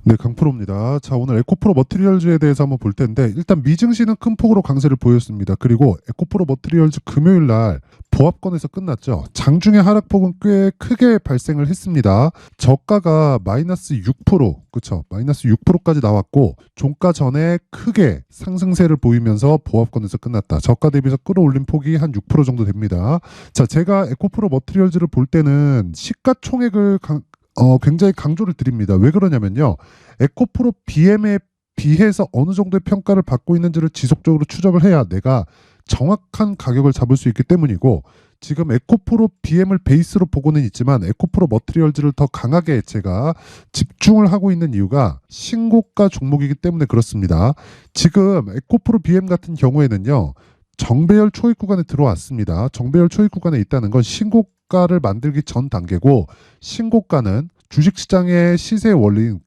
네, 강프로입니다. 자, 오늘 에코프로 머티리얼즈에 대해서 한번 볼 텐데, 일단 미증시는 큰 폭으로 강세를 보였습니다. 그리고 에코프로 머티리얼즈 금요일 날 보합권에서 끝났죠. 장중에 하락폭은 꽤 크게 발생을 했습니다. 저가가 마이너스 6%, 그쵸? 마이너스 6%까지 나왔고, 종가 전에 크게 상승세를 보이면서 보합권에서 끝났다. 저가 대비해서 끌어올린 폭이 한 6% 정도 됩니다. 자, 제가 에코프로 머티리얼즈를 볼 때는 시가총액을 굉장히 강조를 드립니다. 왜 그러냐면요. 에코프로 BM에 비해서 어느 정도의 평가를 받고 있는지를 지속적으로 추적을 해야 내가 정확한 가격을 잡을 수 있기 때문이고, 지금 에코프로 BM을 베이스로 보고는 있지만 에코프로 머티리얼즈를 더 강하게 제가 집중을 하고 있는 이유가 신고가 종목이기 때문에 그렇습니다. 지금 에코프로 BM 같은 경우에는요. 정배열 초입 구간에 들어왔습니다. 정배열 초입 구간에 있다는 건 신고가를 만들기 전 단계고, 신고가는 주식시장의 시세 원리인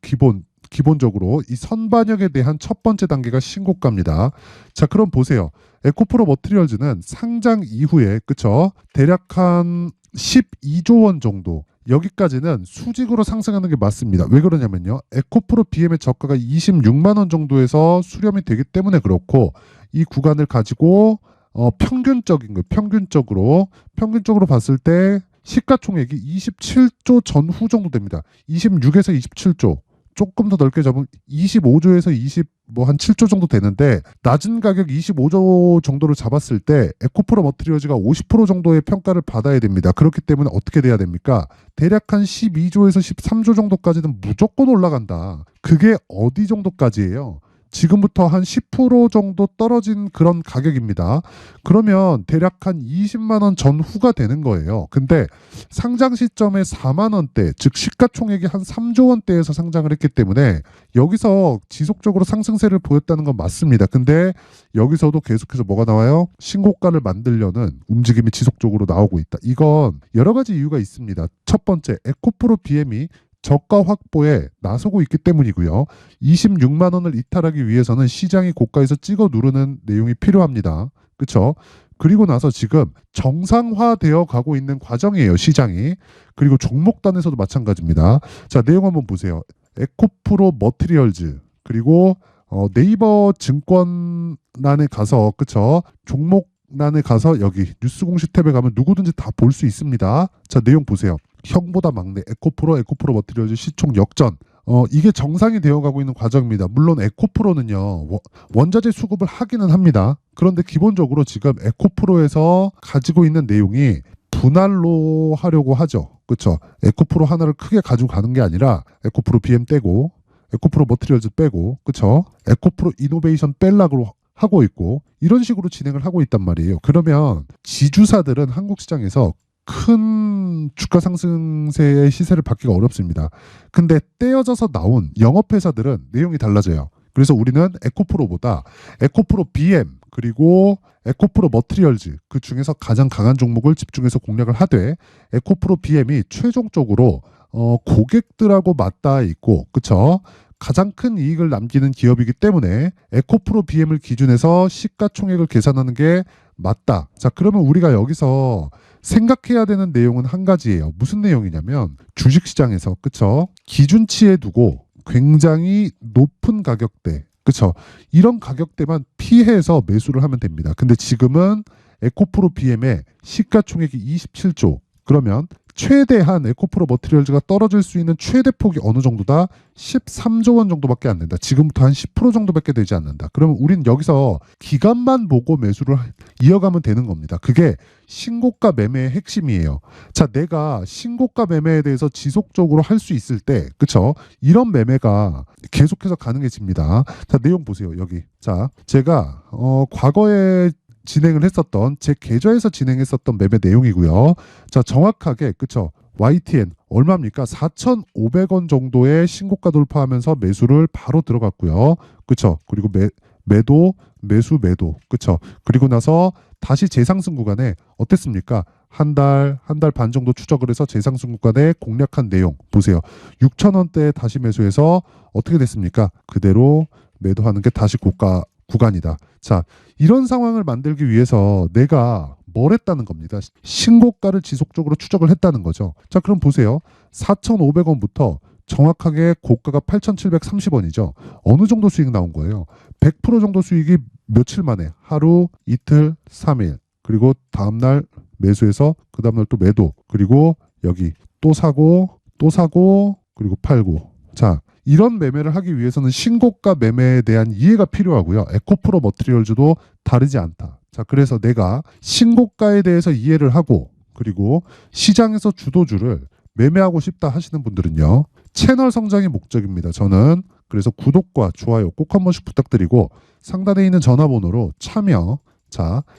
기본적으로 이 선반영에 대한 첫 번째 단계가 신고가입니다. 자, 그럼 보세요. 에코프로 머티리얼즈는 상장 이후에 그쵸? 대략 한 12조 원 정도, 여기까지는 수직으로 상승하는 게 맞습니다. 왜 그러냐면요. 에코프로 BM의 저가가 26만 원 정도에서 수렴이 되기 때문에 그렇고, 이 구간을 가지고 평균적인 거, 평균적으로 봤을 때 시가총액이 27조 전후 정도 됩니다. 26에서 27조. 조금 더 넓게 잡으면 25조에서 한 7조 정도 되는데, 낮은 가격 25조 정도를 잡았을 때 에코프로 머티리얼즈가 50% 정도의 평가를 받아야 됩니다. 그렇기 때문에 어떻게 돼야 됩니까? 대략 한 12조에서 13조 정도까지는 무조건 올라간다. 그게 어디 정도까지예요? 지금부터 한 10% 정도 떨어진 그런 가격입니다. 그러면 대략 한 20만 원 전후가 되는 거예요. 근데 상장 시점에 4만 원대, 즉 시가총액이 한 3조 원대에서 상장을 했기 때문에 여기서 지속적으로 상승세를 보였다는 건 맞습니다. 근데 여기서도 계속해서 뭐가 나와요? 신고가를 만들려는 움직임이 지속적으로 나오고 있다. 이건 여러 가지 이유가 있습니다. 첫 번째, 에코프로 BM이 저가 확보에 나서고 있기 때문이고요. 26만 원을 이탈하기 위해서는 시장이 고가에서 찍어 누르는 내용이 필요합니다. 그렇죠? 그리고 나서 지금 정상화되어 가고 있는 과정이에요, 시장이. 그리고 종목단에서도 마찬가지입니다. 자, 내용 한번 보세요. 에코프로 머티리얼즈, 그리고 네이버 증권란에 가서, 그쵸? 종목란에 가서 여기 뉴스 공식 탭에 가면 누구든지 다 볼 수 있습니다. 자, 내용 보세요. 형보다 막내 에코프로 머티리얼즈 시총 역전. 이게 정상이 되어가고 있는 과정입니다. 물론 에코프로는요, 원자재 수급을 하기는 합니다. 그런데 기본적으로 지금 에코프로에서 가지고 있는 내용이 분할로 하려고 하죠. 그렇죠? 에코프로 하나를 크게 가지고 가는 게 아니라 에코프로 BM 떼고 에코프로 머티리얼즈 빼고, 그렇죠? 에코프로 이노베이션 뺄락으로 하고 있고, 이런 식으로 진행을 하고 있단 말이에요. 그러면 지주사들은 한국 시장에서 큰 주가 상승세의 시세를 받기가 어렵습니다. 근데 떼어져서 나온 영업회사들은 내용이 달라져요. 그래서 우리는 에코프로보다 에코프로 BM 그리고 에코프로 머티리얼즈, 그 중에서 가장 강한 종목을 집중해서 공략을 하되, 에코프로 BM이 최종적으로 고객들하고 맞닿아 있고, 그쵸? 가장 큰 이익을 남기는 기업이기 때문에 에코프로 BM을 기준해서 시가총액을 계산하는 게 맞다. 자, 그러면 우리가 여기서 생각해야 되는 내용은 한 가지예요. 무슨 내용이냐면, 주식시장에서, 그쵸? 기준치에 두고 굉장히 높은 가격대, 그쵸? 이런 가격대만 피해서 매수를 하면 됩니다. 근데 지금은 에코프로 BM의 시가총액이 27조. 그러면 최대한 에코프로 머티리얼즈가 떨어질 수 있는 최대 폭이 어느 정도다? 13조 원 정도밖에 안 된다. 지금부터 한 10% 정도밖에 되지 않는다. 그러면 우린 여기서 기간만 보고 매수를 이어가면 되는 겁니다. 그게 신고가 매매의 핵심이에요. 자, 내가 신고가 매매에 대해서 지속적으로 할 수 있을 때, 그쵸? 이런 매매가 계속해서 가능해집니다. 자, 내용 보세요. 여기. 자, 제가 과거에 진행을 했었던, 제 계좌에서 진행했었던 매매 내용이고요. 자, 정확하게, 그쵸? YTN 얼마입니까? 4,500원 정도의 신고가 돌파하면서 매수를 바로 들어갔고요. 그쵸? 그리고 매도, 그쵸? 그리고 나서 다시 재상승 구간에 어땠습니까? 한 달 반 정도 추적을 해서 재상승 구간에 공략한 내용 보세요. 6,000원대에 다시 매수해서 어떻게 됐습니까? 그대로 매도하는 게 다시 고가 구간이다. 자, 이런 상황을 만들기 위해서 내가 뭘 했다는 겁니다. 신고가를 지속적으로 추적을 했다는 거죠. 자, 그럼 보세요. 4,500원부터 정확하게 고가가 8,730원이죠. 어느 정도 수익 나온 거예요? 100% 정도 수익이 며칠 만에 하루, 이틀, 3일 그리고 다음날 매수해서 그 다음날 또 매도 그리고 여기 또 사고 그리고 팔고 자 이런 매매를 하기 위해서는 신고가 매매에 대한 이해가 필요하고요. 에코프로 머티리얼즈도 다르지 않다. 자 그래서 내가 신고가에 대해서 이해를 하고 그리고 시장에서 주도주를 매매하고 싶다 하시는 분들은요. 채널 성장이 목적입니다. 저는 그래서 구독과 좋아요 꼭 한 번씩 부탁드리고 상단에 있는 전화번호로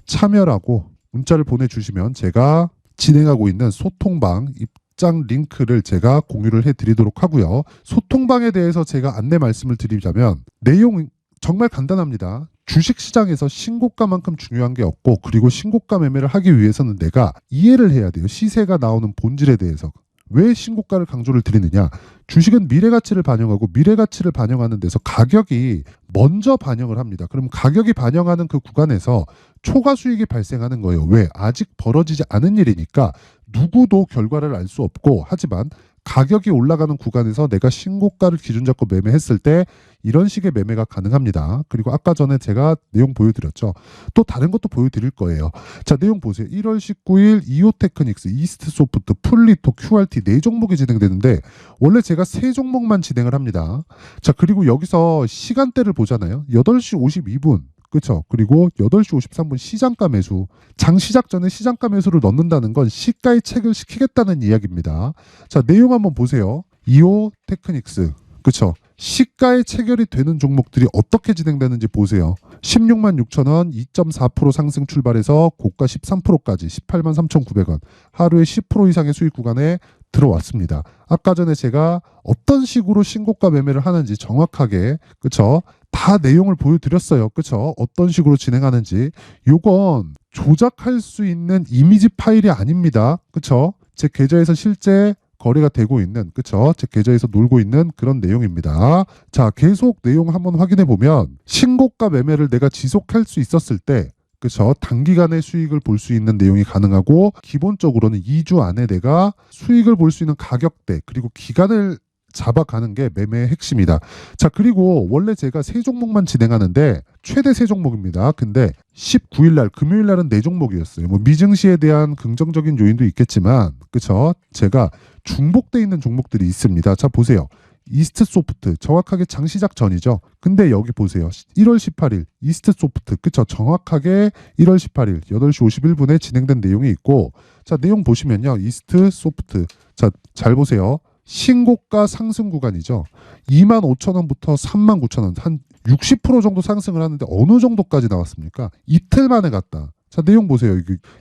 참여라고 문자를 보내주시면 제가 진행하고 있는 소통방 입장 링크를 제가 공유를 해드리도록 하고요. 소통방에 대해서 제가 안내 말씀을 드리자면 내용 정말 간단합니다. 주식시장에서 신고가만큼 중요한 게 없고 그리고 신고가 매매를 하기 위해서는 내가 이해를 해야 돼요. 시세가 나오는 본질에 대해서. 왜 신고가를 강조를 드리느냐? 주식은 미래가치를 반영하고 미래가치를 반영하는 데서 가격이 먼저 반영을 합니다. 그럼 가격이 반영하는 그 구간에서 초과 수익이 발생하는 거예요. 왜? 아직 벌어지지 않은 일이니까 누구도 결과를 알 수 없고 하지만 가격이 올라가는 구간에서 내가 신고가를 기준 잡고 매매했을 때 이런 식의 매매가 가능합니다. 그리고 아까 전에 제가 내용 보여드렸죠. 또 다른 것도 보여드릴 거예요. 자, 내용 보세요. 1월 19일 이오테크닉스, 이스트소프트, 풀리토, QRT 네 종목이 진행되는데 원래 제가 세 종목만 진행을 합니다. 자, 그리고 여기서 시간대를 보잖아요. 8시 52분. 그렇죠. 그리고 8시 53분 시장가 매수. 장 시작 전에 시장가 매수를 넣는다는 건 시가의 체크를 시키겠다는 이야기입니다. 자, 내용 한번 보세요. 이오 테크닉스. 그렇죠. 시가의 체결이 되는 종목들이 어떻게 진행되는지 보세요. 16만 6천 원, 2.4% 상승 출발해서 고가 13%까지 18만 3,900원. 하루에 10% 이상의 수익 구간에 들어왔습니다. 아까 전에 제가 어떤 식으로 신고가 매매를 하는지 정확하게 그렇죠? 다 내용을 보여드렸어요. 그렇죠? 어떤 식으로 진행하는지. 요건 조작할 수 있는 이미지 파일이 아닙니다. 그렇죠? 제 계좌에서 실제 거래가 되고 있는 그렇죠? 제 계좌에서 놀고 있는 그런 내용입니다. 자, 계속 내용 한번 확인해 보면 신고가 매매를 내가 지속할 수 있었을 때 그렇죠? 단기간에 수익을 볼 수 있는 내용이 가능하고 기본적으로는 2주 안에 내가 수익을 볼 수 있는 가격대 그리고 기간을 잡아가는 게 매매의 핵심이다. 자, 그리고 원래 제가 세 종목만 진행하는데 최대 세 종목입니다. 근데 19일 날 금요일 날은 네 종목이었어요. 뭐 미증시에 대한 긍정적인 요인도 있겠지만 그렇죠? 제가 중복돼 있는 종목들이 있습니다. 자, 보세요. 이스트소프트 정확하게 장 시작 전이죠. 근데 여기 보세요. 1월 18일 이스트소프트 그쵸 정확하게 1월 18일 8시 51분에 진행된 내용이 있고 자 내용 보시면요. 이스트소프트 자 잘 보세요. 신고가 상승 구간이죠. 25,000원부터 39,000원 한 60% 정도 상승을 하는데 어느 정도까지 나왔습니까? 이틀 만에 갔다. 자 내용 보세요.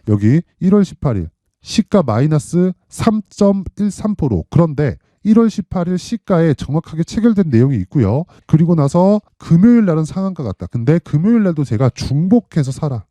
여기 1월 18일 시가 마이너스 3.13% 그런데 1월 18일 시가에 정확하게 체결된 내용이 있고요. 그리고 나서 금요일 날은 상한가 같다. 근데 금요일 날도 제가 중복해서 사라.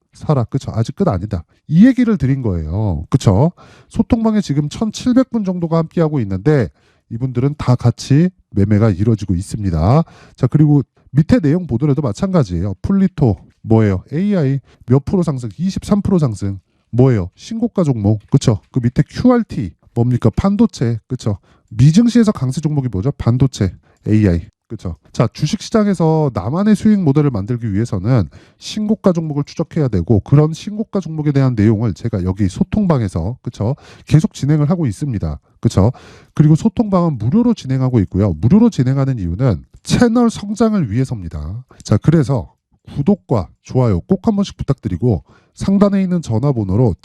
그쵸? 아직 끝 아니다. 이 얘기를 드린 거예요. 그쵸? 소통방에 지금 1,700분 정도가 함께하고 있는데 이분들은 다 같이 매매가 이루어지고 있습니다. 자, 그리고 밑에 내용 보더라도 마찬가지예요. 풀리토 뭐예요? AI 몇 프로 상승? 23% 상승. 뭐예요? 신고가 종목. 그쵸? 그 밑에 QRT 뭡니까? 반도체. 그쵸? 미증시에서 강세 종목이 뭐죠? 반도체, AI. 그렇죠. 자, 주식시장에서 나만의 수익 모델을 만들기 위해서는 신고가 종목을 추적해야 되고 그런 신고가 종목에 대한 내용을 제가 여기 소통방에서 그렇죠? 계속 진행을 하고 있습니다. 그렇죠? 그리고 소통방은 무료로 진행하고 있고요. 무료로 진행하는 이유는 채널 성장을 위해서입니다. 자, 그래서 구독과 좋아요 꼭 한 번씩 부탁드리고 상단에 있는 전화번호로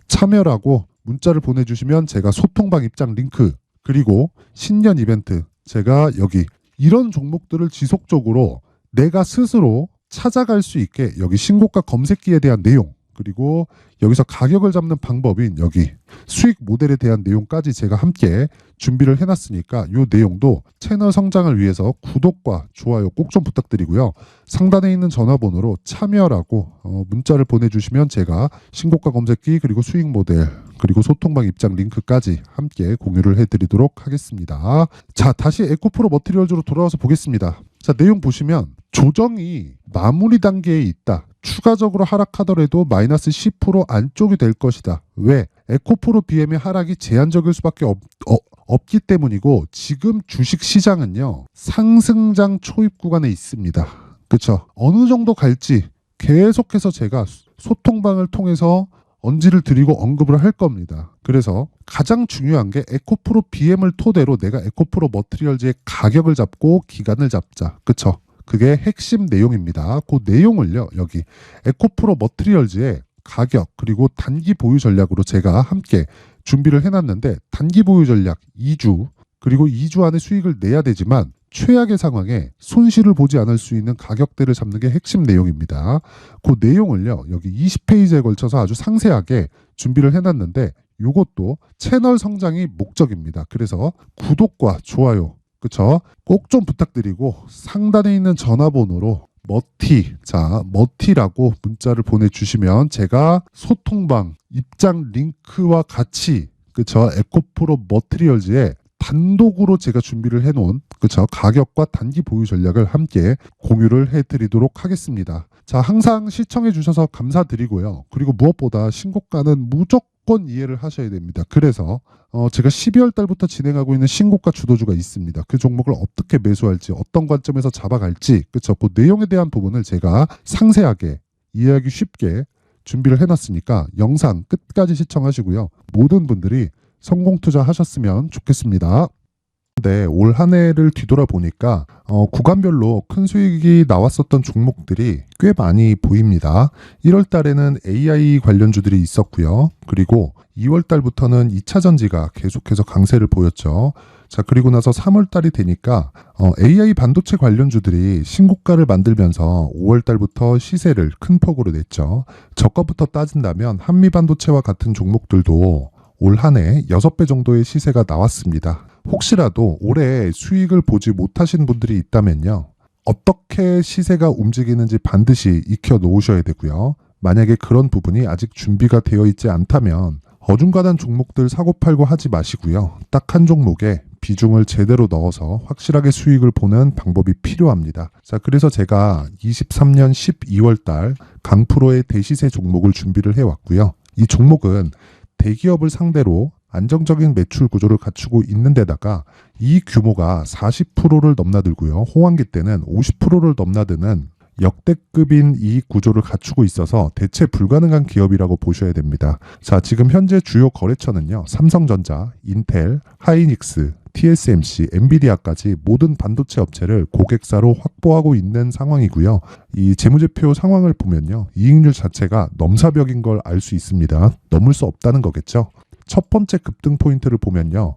참여라고 문자를 보내주시면 제가 소통방 입장 링크 그리고 신년 이벤트 제가 여기 이런 종목들을 지속적으로 내가 스스로 찾아갈 수 있게 여기 신고가 검색기에 대한 내용 그리고 여기서 가격을 잡는 방법인 여기 수익 모델에 대한 내용까지 제가 함께 준비를 해놨으니까 이 내용도 채널 성장을 위해서 구독과 좋아요 꼭 좀 부탁드리고요. 상단에 있는 전화번호로 참여라고 문자를 보내주시면 제가 신고가 검색기 그리고 수익 모델 그리고 소통방 입장 링크까지 함께 공유를 해드리도록 하겠습니다. 자, 다시 에코프로 머티리얼즈로 돌아와서 보겠습니다. 자, 내용 보시면 조정이 마무리 단계에 있다. 추가적으로 하락하더라도 마이너스 10% 안쪽이 될 것이다. 왜? 에코프로 BM의 하락이 제한적일 수밖에 없기 때문이고 지금 주식 시장은요 상승장 초입 구간에 있습니다. 그렇죠? 어느 정도 갈지 계속해서 제가 소통방을 통해서 언지를 드리고 언급을 할 겁니다. 그래서 가장 중요한 게 에코프로 BM을 토대로 내가 에코프로 머티리얼즈의 가격을 잡고 기간을 잡자. 그쵸? 그게 핵심 내용입니다. 그 내용을요 여기 에코프로 머티리얼즈의 가격 그리고 단기 보유 전략으로 제가 함께 준비를 해놨는데, 단기 보유 전략 2주 그리고 2주 안에 수익을 내야 되지만 최악의 상황에 손실을 보지 않을 수 있는 가격대를 잡는 게 핵심 내용입니다. 그 내용을요 여기 20페이지에 걸쳐서 아주 상세하게 준비를 해놨는데, 이것도 채널 성장이 목적입니다. 그래서 구독과 좋아요 그쵸? 꼭 좀 부탁드리고 상단에 있는 전화번호로 머티라고 문자를 보내주시면 제가 소통방 입장 링크와 같이 그쵸? 에코프로 머티리얼즈에 단독으로 제가 준비를 해놓은 그쵸? 가격과 단기 보유 전략을 함께 공유를 해드리도록 하겠습니다. 자, 항상 시청해 주셔서 감사드리고요. 그리고 무엇보다 신고가는 무조건 이해를 하셔야 됩니다. 그래서 제가 12월 달부터 진행하고 있는 신고가 주도주가 있습니다. 그 종목을 어떻게 매수할지, 어떤 관점에서 잡아갈지, 그쵸? 그 내용에 대한 부분을 제가 상세하게 이해하기 쉽게 준비를 해놨으니까 영상 끝까지 시청하시고요. 모든 분들이 성공 투자하셨으면 좋겠습니다. 네, 올 한 해를 뒤돌아보니까 구간별로 큰 수익이 나왔었던 종목들이 꽤 많이 보입니다. 1월 달에는 AI 관련주들이 있었고요. 그리고 2월 달부터는 2차 전지가 계속해서 강세를 보였죠. 자, 그리고 나서 3월 달이 되니까 AI 반도체 관련주들이 신고가를 만들면서 5월 달부터 시세를 큰 폭으로 냈죠. 저가부터 따진다면 한미 반도체와 같은 종목들도 올 한 해 6배 정도의 시세가 나왔습니다. 혹시라도 올해 수익을 보지 못하신 분들이 있다면요, 어떻게 시세가 움직이는지 반드시 익혀 놓으셔야 되고요. 만약에 그런 부분이 아직 준비가 되어 있지 않다면 어중간한 종목들 사고 팔고 하지 마시고요. 딱 한 종목에 비중을 제대로 넣어서 확실하게 수익을 보는 방법이 필요합니다. 자, 그래서 제가 23년 12월 달 강프로의 대시세 종목을 준비를 해왔고요. 이 종목은 대기업을 상대로 안정적인 매출 구조를 갖추고 있는 데다가 이 규모가 40%를 넘나들고요. 호황기 때는 50%를 넘나드는 역대급인 이익 구조를 갖추고 있어서 대체 불가능한 기업이라고 보셔야 됩니다. 자, 지금 현재 주요 거래처는요, 삼성전자, 인텔, 하이닉스, TSMC, 엔비디아까지 모든 반도체 업체를 고객사로 확보하고 있는 상황이고요. 이 재무제표 상황을 보면요, 이익률 자체가 넘사벽인 걸 알 수 있습니다. 넘을 수 없다는 거겠죠. 첫 번째 급등 포인트를 보면요,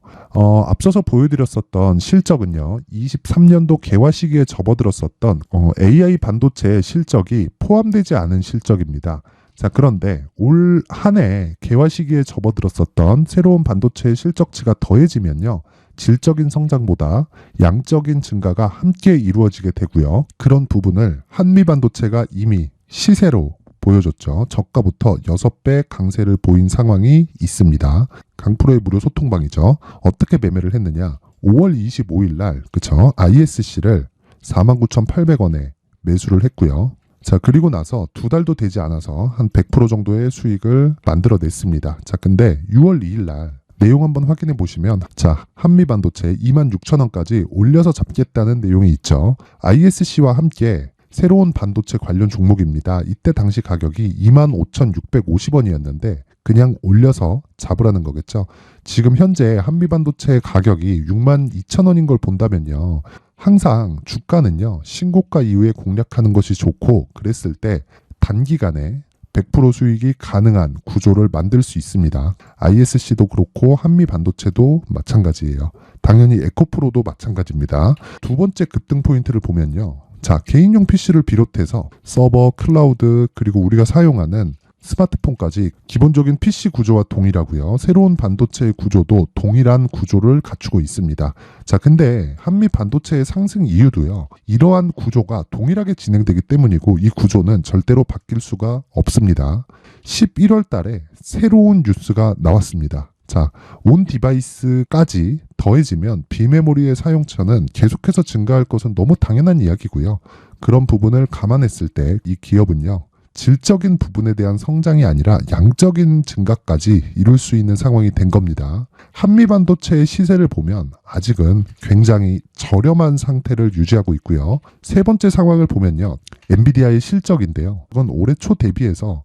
앞서서 보여드렸었던 실적은요, 23년도 개화 시기에 접어들었었던 AI 반도체의 실적이 포함되지 않은 실적입니다. 자, 그런데 올 한 해 개화 시기에 접어들었었던 새로운 반도체의 실적치가 더해지면요, 질적인 성장보다 양적인 증가가 함께 이루어지게 되고요. 그런 부분을 한미 반도체가 이미 시세로 보여줬죠. 저가부터 6배 강세를 보인 상황이 있습니다. 강프로의 무료 소통방이죠. 어떻게 매매를 했느냐? 5월 25일 날, 그쵸? ISC를 49,800원에 매수를 했고요. 자, 그리고 나서 2달도 되지 않아서 한 100% 정도의 수익을 만들어냈습니다. 자, 근데 6월 2일 날 내용 한번 확인해 보시면, 자, 한미 반도체 26,000원까지 올려서 잡겠다는 내용이 있죠. ISC와 함께 새로운 반도체 관련 종목입니다. 이때 당시 가격이 25,650원이었는데 그냥 올려서 잡으라는 거겠죠. 지금 현재 한미 반도체 가격이 62,000원인 걸 본다면요, 항상 주가는요, 신고가 이후에 공략하는 것이 좋고, 그랬을 때 단기간에 100% 수익이 가능한 구조를 만들 수 있습니다. ISC도 그렇고 한미 반도체도 마찬가지예요. 당연히 에코프로도 마찬가지입니다. 두 번째 급등 포인트를 보면요, 자, 개인용 PC를 비롯해서 서버, 클라우드, 그리고 우리가 사용하는 스마트폰까지 기본적인 PC 구조와 동일하고요. 새로운 반도체의 구조도 동일한 구조를 갖추고 있습니다. 자, 근데 한미 반도체의 상승 이유도요, 이러한 구조가 동일하게 진행되기 때문이고, 이 구조는 절대로 바뀔 수가 없습니다. 11월 달에 새로운 뉴스가 나왔습니다. 자, 온 디바이스까지 더해지면 비메모리의 사용처는 계속해서 증가할 것은 너무 당연한 이야기고요. 그런 부분을 감안했을 때 이 기업은요, 질적인 부분에 대한 성장이 아니라 양적인 증가까지 이룰 수 있는 상황이 된 겁니다. 한미반도체의 시세를 보면 아직은 굉장히 저렴한 상태를 유지하고 있고요. 세 번째 상황을 보면요. 엔비디아의 실적인데요. 이건 올해 초 대비해서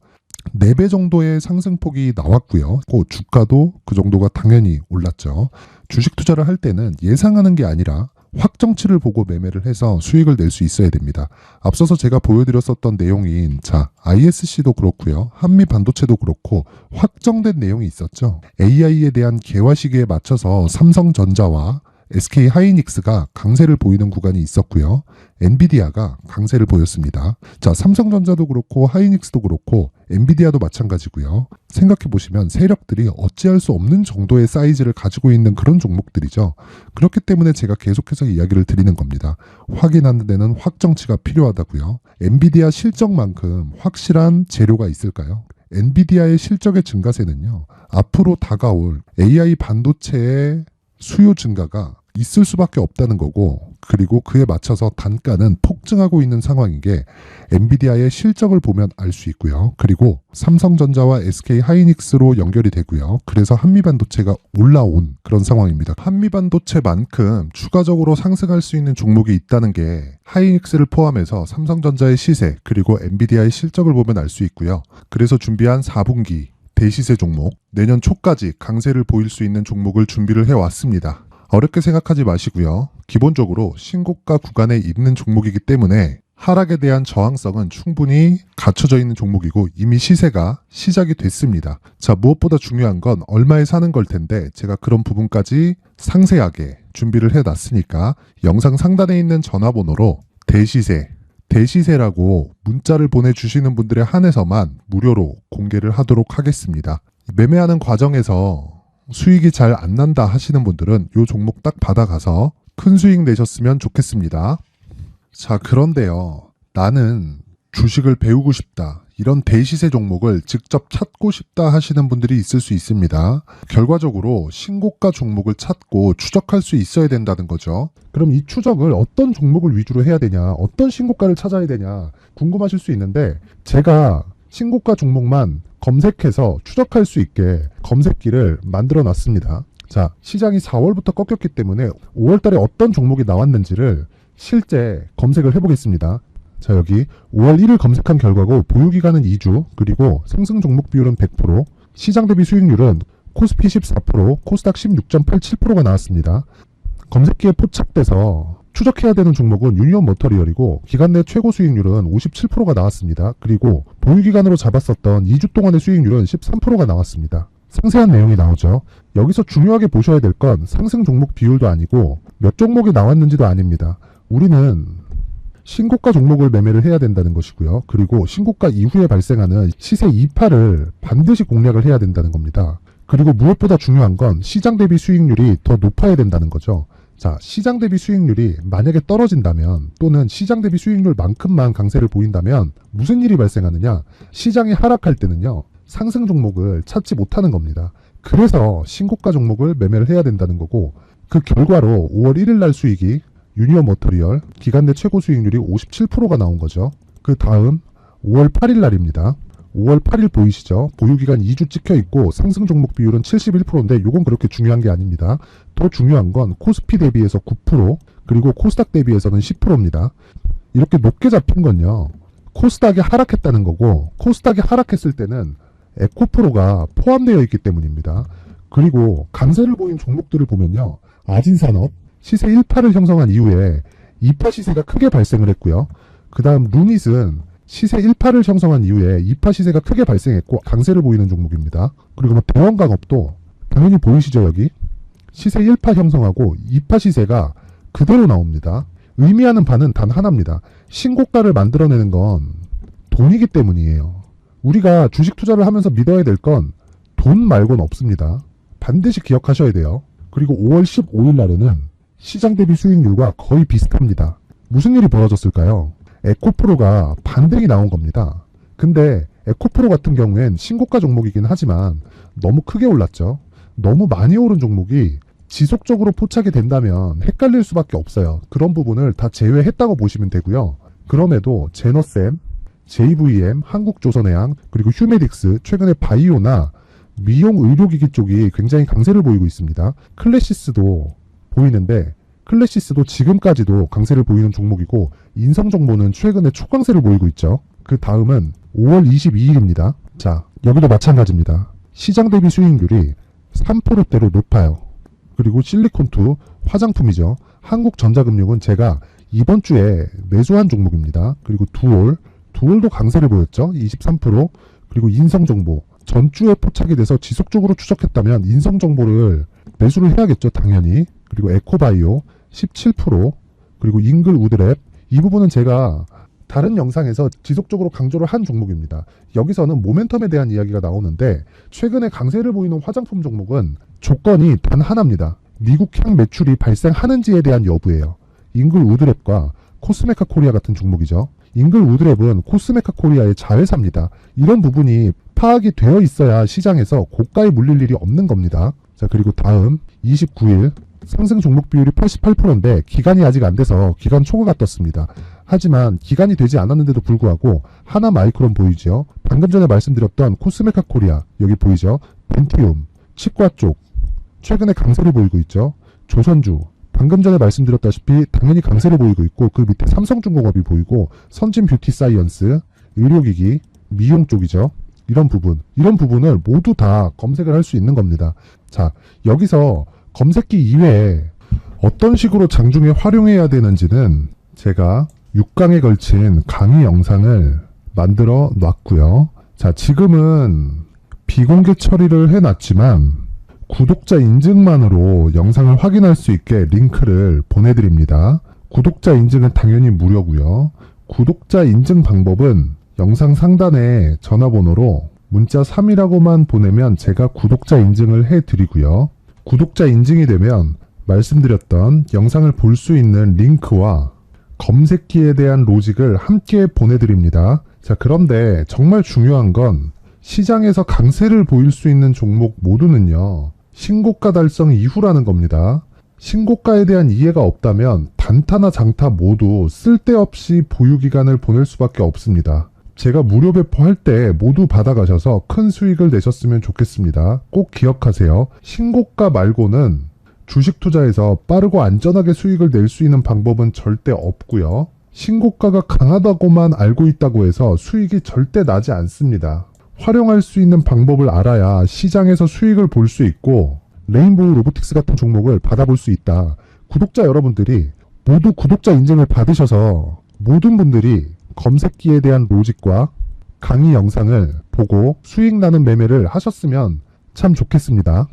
4배 정도의 상승폭이 나왔고요. 그 주가도 그 정도가 당연히 올랐죠. 주식 투자를 할 때는 예상하는 게 아니라 확정치를 보고 매매를 해서 수익을 낼 수 있어야 됩니다. 앞서서 제가 보여드렸었던 내용인 ISC도 그렇고요. 한미 반도체도 그렇고 확정된 내용이 있었죠. AI에 대한 개화 시기에 맞춰서 삼성전자와 SK 하이닉스가 강세를 보이는 구간이 있었고요. 엔비디아가 강세를 보였습니다. 삼성전자도 그렇고 하이닉스도 그렇고 엔비디아도 마찬가지고요. 생각해 보시면 세력들이 어찌할 수 없는 정도의 사이즈를 가지고 있는 그런 종목들이죠. 그렇기 때문에 제가 계속해서 이야기를 드리는 겁니다. 확인하는 데는 확정치가 필요하다고요. 엔비디아 실적만큼 확실한 재료가 있을까요? 엔비디아의 실적의 증가세는요. 앞으로 다가올 AI 반도체의 수요 증가가 있을 수밖에 없다는 거고, 그리고 그에 맞춰서 단가는 폭증하고 있는 상황인 게 엔비디아의 실적을 보면 알 수 있고요. 그리고 삼성전자와 SK 하이닉스로 연결이 되고요. 그래서 한미반도체가 올라온 그런 상황입니다. 한미반도체만큼 추가적으로 상승할 수 있는 종목이 있다는 게 하이닉스를 포함해서 삼성전자의 시세 그리고 엔비디아의 실적을 보면 알 수 있고요. 그래서 준비한 4분기 대시세 종목, 내년 초까지 강세를 보일 수 있는 종목을 준비를 해왔습니다. 어렵게 생각하지 마시고요. 기본적으로 신고가 구간에 있는 종목이기 때문에 하락에 대한 저항성은 충분히 갖춰져 있는 종목이고 이미 시세가 시작이 됐습니다. 무엇보다 중요한 건 얼마에 사는 걸 텐데 제가 그런 부분까지 상세하게 준비를 해놨으니까 영상 상단에 있는 전화번호로 대시세라고 문자를 보내주시는 분들에 한해서만 무료로 공개를 하도록 하겠습니다. 매매하는 과정에서 수익이 잘 안 난다 하시는 분들은 이 종목 딱 받아가서 큰 수익 내셨으면 좋겠습니다. 그런데요. 나는 주식을 배우고 싶다. 이런 대시세 종목을 직접 찾고 싶다 하시는 분들이 있을 수 있습니다. 결과적으로 신고가 종목을 찾고 추적할 수 있어야 된다는 거죠. 그럼 이 추적을 어떤 종목을 위주로 해야 되냐, 어떤 신고가를 찾아야 되냐 궁금하실 수 있는데 제가 신고가 종목만 검색해서 추적할 수 있게 검색기를 만들어 놨습니다. 시장이 4월부터 꺾였기 때문에 5월 달에 어떤 종목이 나왔는지를 실제 검색을 해보겠습니다. 여기 5월 1일 검색한 결과고 보유기간은 2주, 그리고 상승 종목 비율은 100%, 시장 대비 수익률은 코스피 14%, 코스닥 16.87%가 나왔습니다. 검색기에 포착돼서 추적해야 되는 종목은 유니온 머터리얼이고 기간 내 최고 수익률은 57%가 나왔습니다. 그리고 보유기간으로 잡았었던 2주 동안의 수익률은 13%가 나왔습니다. 상세한 내용이 나오죠. 여기서 중요하게 보셔야 될 건 상승 종목 비율도 아니고 몇 종목이 나왔는지도 아닙니다. 우리는 신고가 종목을 매매를 해야 된다는 것이고요. 그리고 신고가 이후에 발생하는 시세 이파를 반드시 공략을 해야 된다는 겁니다. 그리고 무엇보다 중요한 건 시장 대비 수익률이 더 높아야 된다는 거죠. 시장 대비 수익률이 만약에 떨어진다면 또는 시장 대비 수익률만큼만 강세를 보인다면 무슨 일이 발생하느냐? 시장이 하락할 때는요. 상승 종목을 찾지 못하는 겁니다. 그래서 신고가 종목을 매매를 해야 된다는 거고 그 결과로 5월 1일 날 수익이 유니온 머터리얼 기간 내 최고 수익률이 57%가 나온 거죠. 그 다음 5월 8일 날입니다. 5월 8일 보이시죠? 보유기간 2주 찍혀 있고 상승 종목 비율은 71%인데 이건 그렇게 중요한 게 아닙니다. 더 중요한 건 코스피 대비해서 9% 그리고 코스닥 대비해서는 10%입니다. 이렇게 높게 잡힌 건요. 코스닥이 하락했다는 거고 코스닥이 하락했을 때는 에코프로가 포함되어 있기 때문입니다. 그리고 강세를 보인 종목들을 보면요. 아진산업 시세 1파를 형성한 이후에 2파 시세가 크게 발생을 했고요. 그 다음 루닛은 시세 1파를 형성한 이후에 2파 시세가 크게 발생했고 강세를 보이는 종목입니다. 그리고 대원강업도 당연히 보이시죠 여기? 시세 1파 형성하고 2파 시세가 그대로 나옵니다. 의미하는 바는 단 하나입니다. 신고가를 만들어내는 건 돈이기 때문이에요. 우리가 주식 투자를 하면서 믿어야 될 건 돈 말고는 없습니다. 반드시 기억하셔야 돼요. 그리고 5월 15일 날에는 시장 대비 수익률과 거의 비슷합니다. 무슨 일이 벌어졌을까요? 에코프로가 반등이 나온 겁니다. 근데 에코프로 같은 경우엔 신고가 종목이긴 하지만 너무 크게 올랐죠. 너무 많이 오른 종목이 지속적으로 포착이 된다면 헷갈릴 수밖에 없어요. 그런 부분을 다 제외했다고 보시면 되고요. 그럼에도 제너셈, JVM, 한국조선해양, 그리고 휴메딕스, 최근에 바이오나 미용 의료기기 쪽이 굉장히 강세를 보이고 있습니다. 클래시스도 보이는데 클래시스도 지금까지도 강세를 보이는 종목이고 인성정보는 최근에 초강세를 보이고 있죠. 그 다음은 5월 22일입니다. 자, 여기도 마찬가지입니다. 시장 대비 수익률이 3%대로 높아요. 그리고 실리콘2 화장품이죠. 한국전자금융은 제가 이번 주에 매수한 종목입니다. 그리고 두올도 강세를 보였죠. 23%. 그리고 인성정보 전주에 포착이 돼서 지속적으로 추적했다면 인성정보를 매수를 해야겠죠. 당연히. 그리고 에코바이오 17%. 그리고 잉글우드랩 이 부분은 제가 다른 영상에서 지속적으로 강조를 한 종목입니다. 여기서는 모멘텀에 대한 이야기가 나오는데 최근에 강세를 보이는 화장품 종목은 조건이 단 하나입니다. 미국 향 매출이 발생하는지에 대한 여부예요. 잉글우드랩과 코스메카 코리아 같은 종목이죠. 잉글우드랩은 코스메카 코리아의 자회사입니다. 이런 부분이 파악이 되어 있어야 시장에서 고가에 물릴 일이 없는 겁니다. 자, 그리고 다음 29일 상승 종목 비율이 88%인데 기간이 아직 안 돼서 기간 초과가 떴습니다. 하지만 기간이 되지 않았는데도 불구하고 하나 마이크론 보이죠. 방금 전에 말씀드렸던 코스메카 코리아 여기 보이죠. 벤티움 치과 쪽 최근에 강세를 보이고 있죠. 조선주 방금 전에 말씀드렸다시피 당연히 강세를 보이고 있고 그 밑에 삼성중공업이 보이고 선진 뷰티 사이언스 의료기기 미용 쪽이죠. 이런 부분을 모두 다 검색을 할 수 있는 겁니다. 자, 여기서 검색기 이외에 어떤 식으로 장중에 활용해야 되는지는 제가 6강에 걸친 강의 영상을 만들어 놨고요. 자, 지금은 비공개 처리를 해놨지만 구독자 인증만으로 영상을 확인할 수 있게 링크를 보내드립니다. 구독자 인증은 당연히 무료고요. 구독자 인증 방법은 영상 상단에 전화번호로 문자 3이라고만 보내면 제가 구독자 인증을 해드리고요. 구독자 인증이 되면 말씀드렸던 영상을 볼 수 있는 링크와 검색기에 대한 로직을 함께 보내드립니다. 자, 그런데 정말 중요한 건 시장에서 강세를 보일 수 있는 종목 모두는요. 신고가 달성 이후라는 겁니다. 신고가에 대한 이해가 없다면 단타나 장타 모두 쓸데없이 보유기간을 보낼 수밖에 없습니다. 제가 무료 배포할 때 모두 받아가셔서 큰 수익을 내셨으면 좋겠습니다. 꼭 기억하세요. 신고가 말고는 주식 투자에서 빠르고 안전하게 수익을 낼 수 있는 방법은 절대 없고요. 신고가가 강하다고만 알고 있다고 해서 수익이 절대 나지 않습니다. 활용할 수 있는 방법을 알아야 시장에서 수익을 볼 수 있고 레인보우 로보틱스 같은 종목을 받아볼 수 있다. 구독자 여러분들이 모두 구독자 인증을 받으셔서 모든 분들이 검색기에 대한 로직과 강의 영상을 보고 수익 나는 매매를 하셨으면 참 좋겠습니다.